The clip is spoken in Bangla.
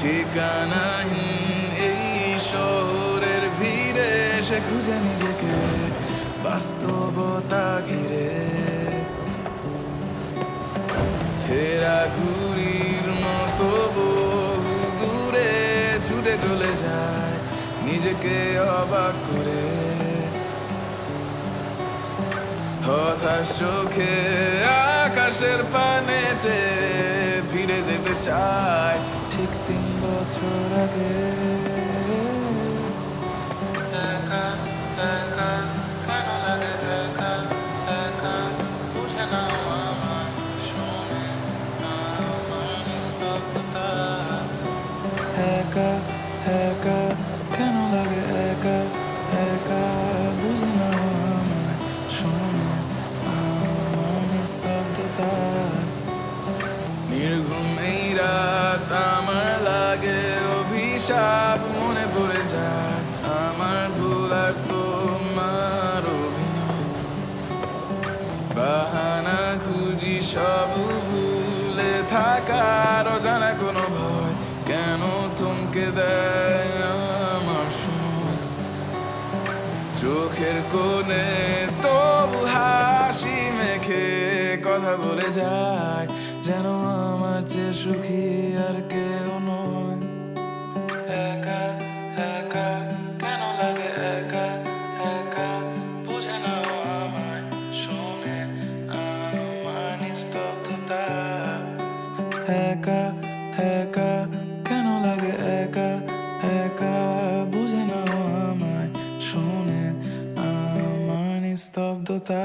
ঠিকানাহীন এই শহরের ভিড়ে সে খুঁজে নিজেকে বাস্তবতা ঘিরে। ছেঁড়া ঘুড়ির মতো বহু দূরে ছুটে চলে যায় নিজেকে অবাক করে। হতাশ চোখে আকাশের পানে চেয়ে ফিরে যেতে চায় ঠিক 3 বছর আগে। একা একা কেন লাগে একা একা বুঝে নাও আমার শুনে আমার নিস্তব্ধতা। একা একা কেন লাগে একা একা বুঝে না আমায় শোনে আমার নিস্তব্ধতা। নির্ঘুম এই রাত আমার লাগে অভিশাপ, মনে পড়ে যায় আমার ভুল আর তোমার অভিনয়। বাহানা খুঁজি সব ভুলে থাকার অজানা কোনো ভয় কেন থমকে দেয় আমার সময়। চোখের কোণে তবু হাসি মেখে কথা বলে যায় যেন আমার চেয়ে সুখী আর কেউ নয়। একা একা কেন লাগে একা একা বুঝে নাও আমায় শুনে আমার নিস্তব্ধতা। একা একা কেন লাগে একা একা বুঝে না আমায় শোনে আমার নিস্তব্ধতা।